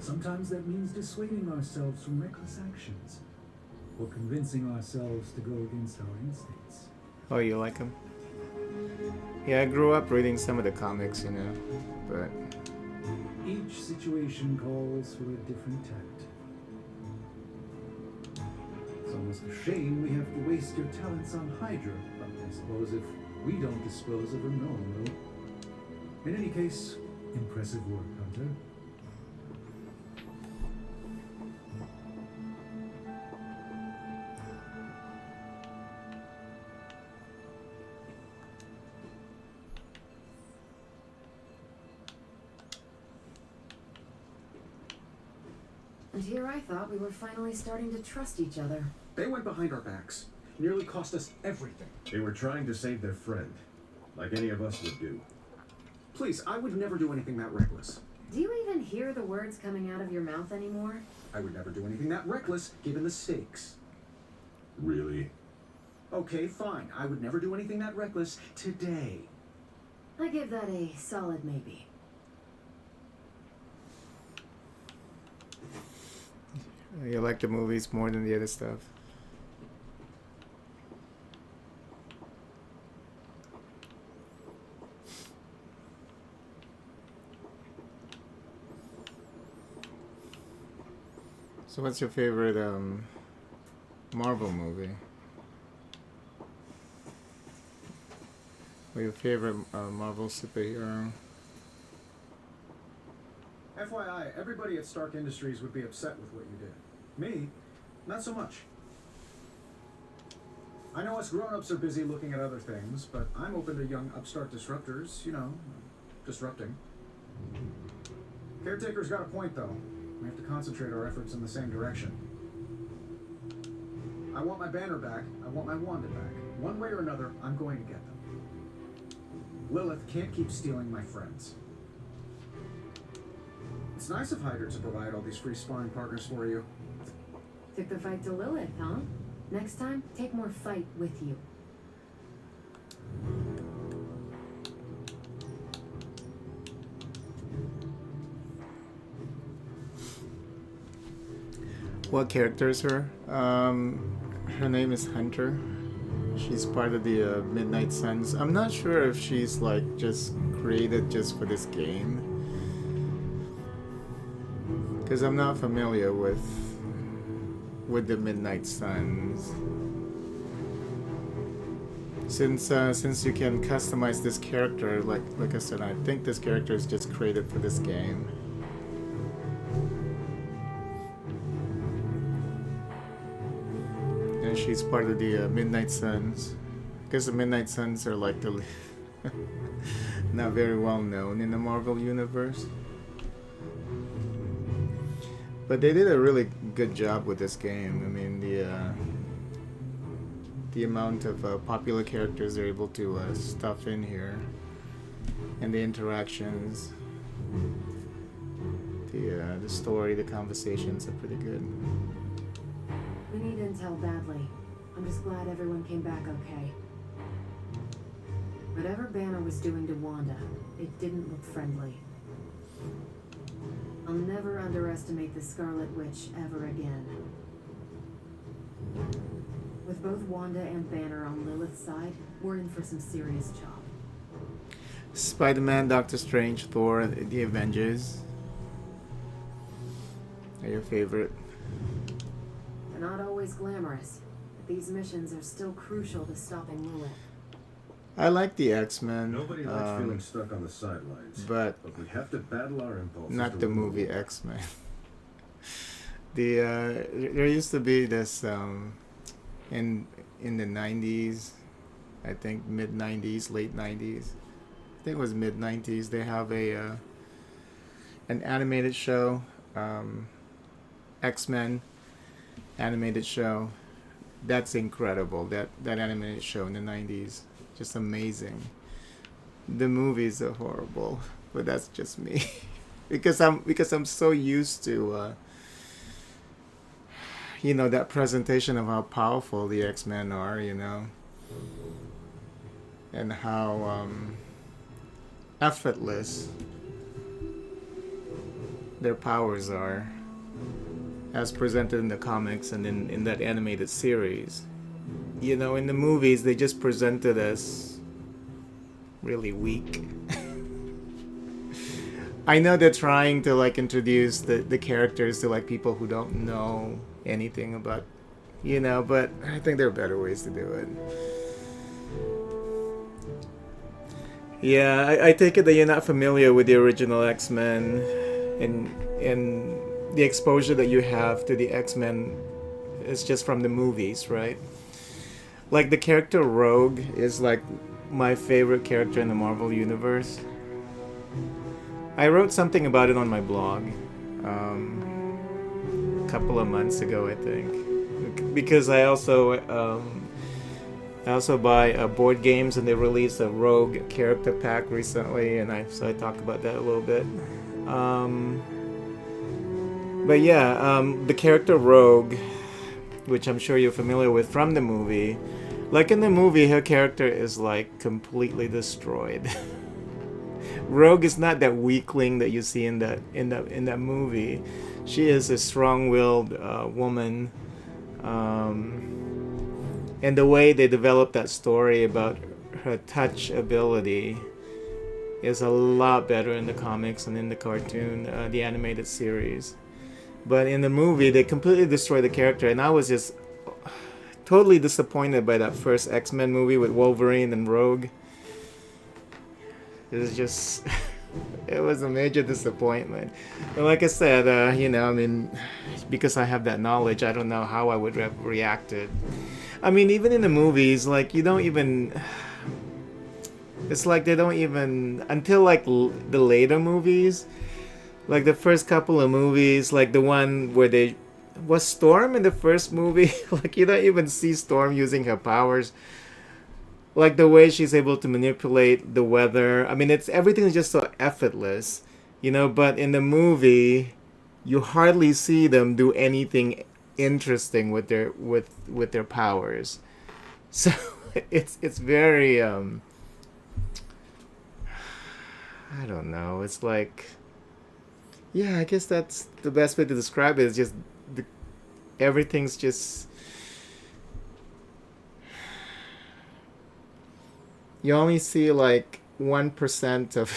Sometimes that means dissuading ourselves from reckless actions, or convincing ourselves to go against our instincts. Oh, you like them? Yeah, I grew up reading some of the comics, you know, but... Each situation calls for a different tact. It's almost a shame we have to waste your talents on Hydra, but I suppose if we don't dispose of her, no one will. In any case, impressive work, Hunter. And here I thought we were finally starting to trust each other. They went behind our backs. Nearly cost us everything. They were trying to save their friend, like any of us would do. Please, I would never do anything that reckless. Do you even hear the words coming out of your mouth anymore? I would never do anything that reckless, given the stakes. Really? Okay, fine. I would never do anything that reckless today. I give that a solid maybe. You like the movies more than the other stuff? So what's your favorite Marvel movie? Or your favorite Marvel superhero? FYI, everybody at Stark Industries would be upset with what you did. Me, not so much. I know us grown-ups are busy looking at other things, but I'm open to young upstart disruptors, you know, disrupting. Caretaker's got a point, though. We have to concentrate our efforts in the same direction. I want my banner back. I want my Wanda back. One way or another, I'm going to get them. Lilith can't keep stealing my friends. It's nice of Hydra to provide all these free sparring partners for you. Took the fight to Lilith, huh? Next time, take more fight with you. What character is her? Her name is Hunter. She's part of the Midnight Suns. I'm not sure if she's like just created just for this game, because I'm not familiar with the Midnight Suns. Since you can customize this character, like I said, I think this character is just created for this game. And she's part of the Midnight Suns. Because the Midnight Suns are like the not very well known in the Marvel universe. But they did a really good job with this game. I mean, the amount of popular characters they're able to stuff in here, and the interactions. The story, the conversations are pretty good. We need intel badly. I'm just glad everyone came back okay. Whatever Banner was doing to Wanda, it didn't look friendly. I'll never underestimate the Scarlet Witch ever again. With both Wanda and Banner on Lilith's side, we're in for some serious job. Spider-Man, Doctor Strange, Thor, the Avengers are your favorite. They're not always glamorous, but these missions are still crucial to stopping Lilith. I like the X-Men. Nobody likes feeling stuck on the sidelines. But we have to battle our impulses. not the movie X-Men. There used to be this in the 90s, I think mid 90s, late 90s. I think it was mid 90s. They have an animated show, X-Men animated show. That's incredible. That animated show in the 90s, just amazing. The movies are horrible, but that's just me, because I'm so used to that presentation of how powerful the X-Men are, and how effortless their powers are, as presented in the comics and in that animated series. In the movies, they just presented as really weak. I know they're trying to introduce the characters to people who don't know anything about, but I think there are better ways to do it. Yeah, I take it that you're not familiar with the original X-Men and the exposure that you have to the X-Men is just from the movies, right? The character Rogue is my favorite character in the Marvel Universe. I wrote something about it on my blog a couple of months ago, I think, because I also buy board games, and they released a Rogue character pack recently, and I talk about that a little bit. But yeah, the character Rogue, which I'm sure you're familiar with from the movie. In the movie, her character is completely destroyed. Rogue is not that weakling that you see in that movie. She is a strong-willed woman, and the way they develop that story about her touch ability is a lot better in the comics and in the cartoon, the animated series. But in the movie, they completely destroy the character, and I was just totally disappointed by that first X-Men movie with Wolverine and Rogue. It was just, it was a major disappointment. And like I said, because I have that knowledge, I don't know how I would have reacted. Even in the movies, you don't even, it's they don't even, until the later movies, the first couple of movies, the one where was Storm in the first movie? You don't even see Storm using her powers. The way she's able to manipulate the weather. Everything is just so effortless, but in the movie, you hardly see them do anything interesting with their powers. So it's very I don't know. It's yeah, I guess that's the best way to describe it. It's just everything's just, you only see 1% of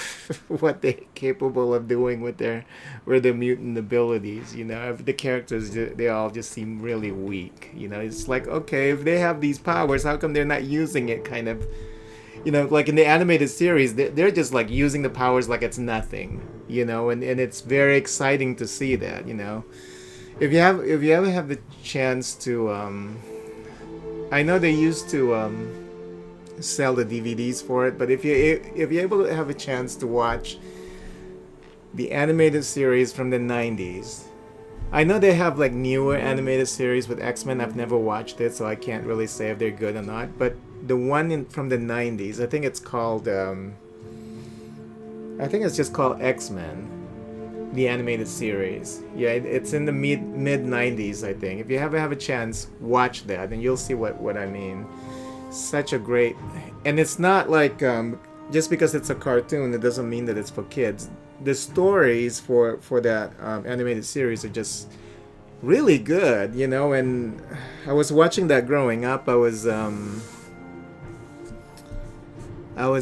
what they're capable of doing with their mutant abilities. The characters, they all just seem really weak. It's okay, if they have these powers, how come they're not using it? Kind of, in the animated series, they're just using the powers like it's nothing. And it's very exciting to see that. If you ever have the chance to, I know they used to sell the DVDs for it, but if you're able to have a chance to watch the animated series from the 90s, I know they have newer animated series with X-Men. I've never watched it, so I can't really say if they're good or not. But the one from the 90s, I think it's called I think it's just called X-Men. The animated series. Yeah, it's in the mid 90s, I think. If you ever have a chance, watch that, and you'll see what I mean. Such a great, and it's not like just because it's a cartoon, it doesn't mean that it's for kids. The stories for that animated series are just really good, you know. And I was watching that growing up. I was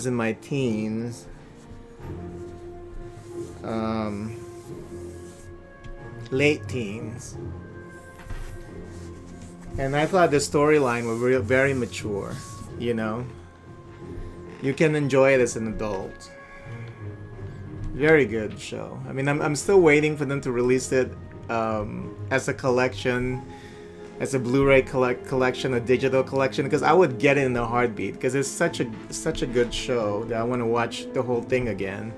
in my teens. Late teens, and I thought the storyline was very mature. You know, you can enjoy it as an adult. Very good show. I mean, I'm still waiting for them to release it as a collection, as a Blu-ray collection, a digital collection, because I would get it in a heartbeat, because it's such a good show that I want to watch the whole thing again.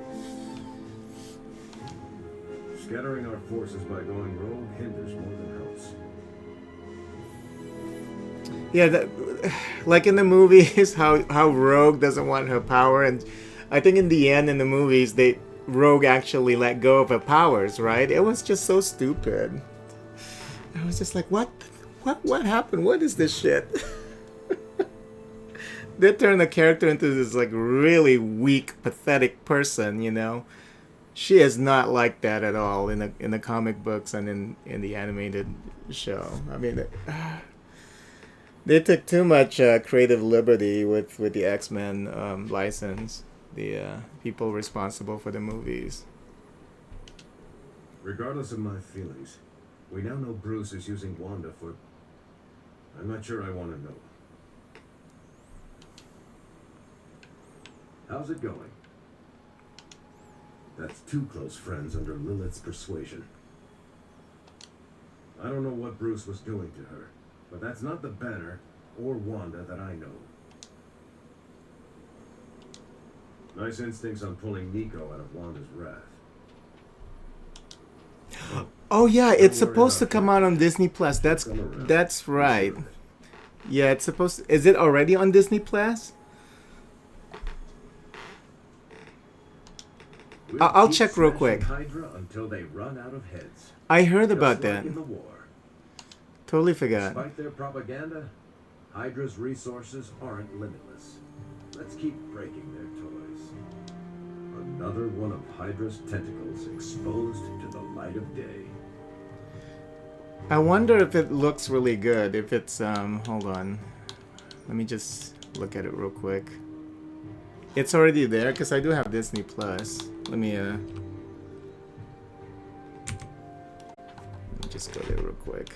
Scattering our forces by going rogue hinders more than helps. Yeah, like in the movies, how Rogue doesn't want her power, and I think in the end in the movies, Rogue actually let go of her powers, right? It was just so stupid. I was just like, what happened? What is this shit? They turned the character into this like really weak, pathetic person, you know. She is not like that at all in the comic books and in the animated show. I mean, they took too much creative liberty with the X-Men license. The people responsible for the movies. Regardless of my feelings, we now know Bruce is using Wanda for... I'm not sure I want to know. How's it going? That's two close friends under Lilith's persuasion. I don't know what Bruce was doing to her, but that's not the Banner or Wanda that I know. Nice instincts on pulling Nico out of Wanda's wrath. Oh yeah, it's supposed to come out on Disney Plus. That's right. Yeah, it's supposed to, is it already on Disney Plus? I'll check real quick. Hydra until they run out of heads. I heard about Just like that. in the war. Totally forgot. Despite their propaganda, Hydra's resources aren't limitless. Let's keep breaking their toys. Another one of Hydra's tentacles exposed to the light of day. I wonder if it looks really good. If it's hold on. Let me just look at it real quick. It's already there because I do have Disney Plus. Let me just go there real quick.